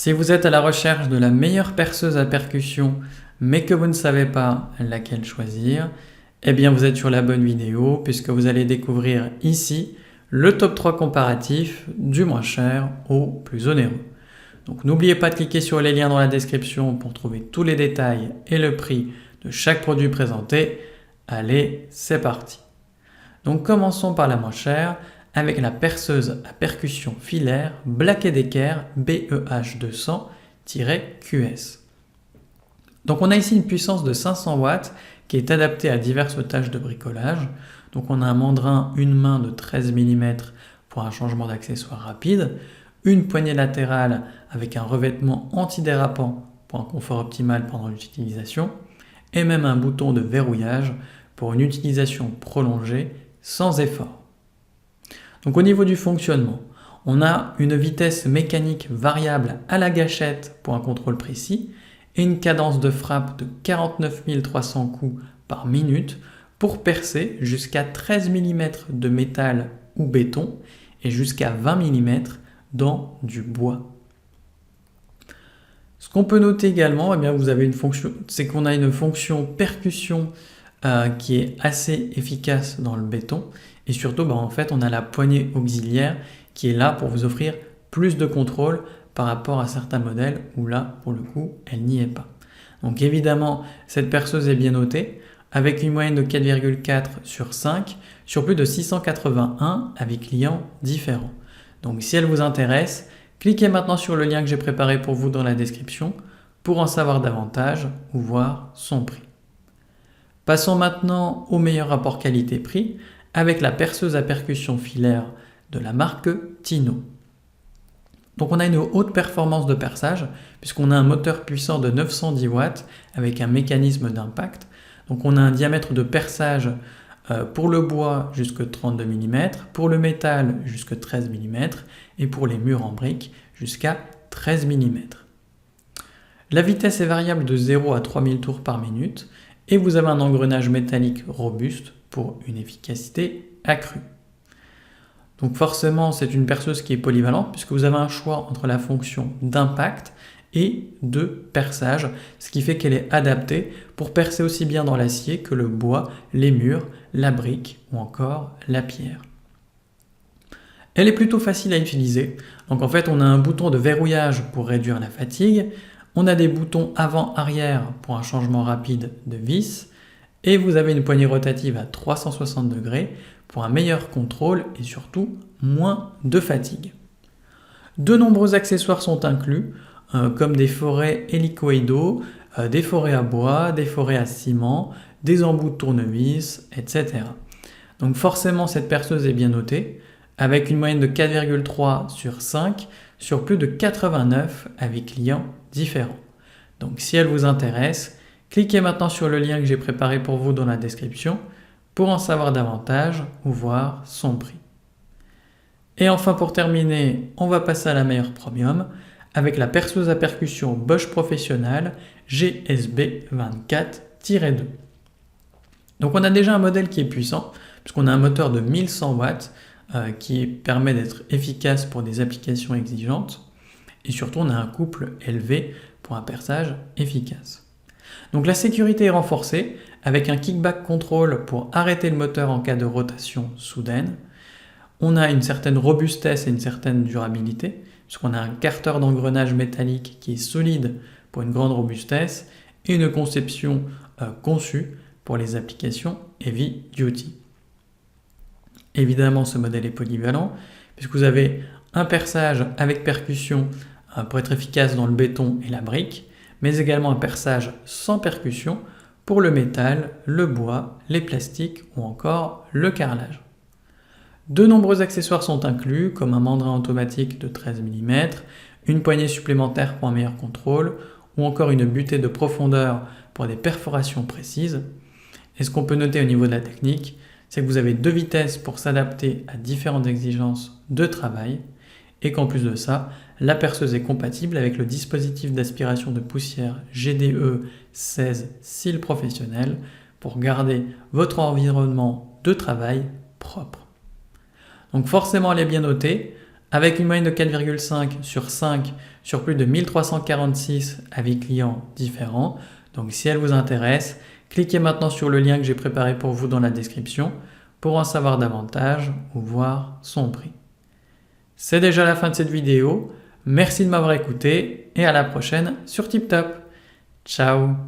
Si vous êtes à la recherche de la meilleure perceuse à percussion, mais que vous ne savez pas laquelle choisir, eh bien vous êtes sur la bonne vidéo puisque vous allez découvrir ici le top 3 comparatif du moins cher au plus onéreux. Donc n'oubliez pas de cliquer sur les liens dans la description pour trouver tous les détails et le prix de chaque produit présenté. Allez, c'est parti. Donc commençons par la moins chère avec la perceuse à percussion filaire Black & Decker BEH200-QS. Donc on a ici une puissance de 500 watts qui est adaptée à diverses tâches de bricolage. Donc on a un mandrin une main de 13 mm pour un changement d'accessoire rapide, une poignée latérale avec un revêtement antidérapant pour un confort optimal pendant l'utilisation, et même un bouton de verrouillage pour une utilisation prolongée sans effort. Donc au niveau du fonctionnement, on a une vitesse mécanique variable à la gâchette pour un contrôle précis et une cadence de frappe de 49 300 coups par minute pour percer jusqu'à 13 mm de métal ou béton et jusqu'à 20 mm dans du bois. Ce qu'on peut noter également, vous avez une fonction, c'est qu'on a une fonction percussion qui est assez efficace dans le béton et surtout en fait on a la poignée auxiliaire qui est là pour vous offrir plus de contrôle par rapport à certains modèles où là pour le coup elle n'y est pas. Donc évidemment cette perceuse est bien notée avec une moyenne de 4,4 sur 5 sur plus de 681 avis clients différents. Donc si elle vous intéresse, cliquez maintenant sur le lien que j'ai préparé pour vous dans la description pour en savoir davantage ou voir son prix. Passons maintenant au meilleur rapport qualité-prix avec la perceuse à percussion filaire de la marque Tino. Donc on a une haute performance de perçage puisqu'on a un moteur puissant de 910 watts avec un mécanisme d'impact. Donc on a un diamètre de perçage pour le bois jusqu'à 32 mm, pour le métal jusqu'à 13 mm et pour les murs en briques jusqu'à 13 mm. La vitesse est variable de 0 à 3000 tours par minute et vous avez un engrenage métallique robuste pour une efficacité accrue. Donc forcément c'est une perceuse qui est polyvalente puisque vous avez un choix entre la fonction d'impact et de perçage, ce qui fait qu'elle est adaptée pour percer aussi bien dans l'acier que le bois, les murs, la brique ou encore la pierre. Elle est plutôt facile à utiliser, donc en fait on a un bouton de verrouillage pour réduire la fatigue, on a des boutons avant-arrière pour un changement rapide de vis, et vous avez une poignée rotative à 360 degrés pour un meilleur contrôle et surtout moins de fatigue. De nombreux accessoires sont inclus, comme des forêts hélicoïdaux, des forêts à bois, des forêts à ciment, des embouts de tournevis, etc. Donc forcément cette perceuse est bien notée, avec une moyenne de 4,3 sur 5 sur plus de 89 avis clients différents. Donc si elle vous intéresse, cliquez maintenant sur le lien que j'ai préparé pour vous dans la description pour en savoir davantage ou voir son prix. Et enfin pour terminer, on va passer à la meilleure premium avec la perceuse à percussion Bosch Professional GSB 24-2. Donc on a déjà un modèle qui est puissant puisqu'on a un moteur de 1100 watts qui permet d'être efficace pour des applications exigeantes et surtout on a un couple élevé pour un perçage efficace. Donc la sécurité est renforcée avec un kickback control pour arrêter le moteur en cas de rotation soudaine. On a une certaine robustesse et une certaine durabilité puisqu'on a un carter d'engrenage métallique qui est solide pour une grande robustesse et une conception conçue pour les applications heavy duty. Évidemment ce modèle est polyvalent puisque vous avez un perçage avec percussion pour être efficace dans le béton et la brique, mais également un perçage sans percussion pour le métal, le bois, les plastiques ou encore le carrelage. De nombreux accessoires sont inclus comme un mandrin automatique de 13 mm, une poignée supplémentaire pour un meilleur contrôle ou encore une butée de profondeur pour des perforations précises. Et ce qu'on peut noter au niveau de la technique, c'est que vous avez 2 vitesses pour s'adapter à différentes exigences de travail et qu'en plus de ça, la perceuse est compatible avec le dispositif d'aspiration de poussière GDE 16 cils professionnel pour garder votre environnement de travail propre. Donc forcément elle est bien notée avec une moyenne de 4,5 sur 5 sur plus de 1346 avis clients différents. Donc si elle vous intéresse, cliquez maintenant sur le lien que j'ai préparé pour vous dans la description pour en savoir davantage ou voir son prix. C'est déjà la fin de cette vidéo. Merci de m'avoir écouté et à la prochaine sur TipTop. Ciao!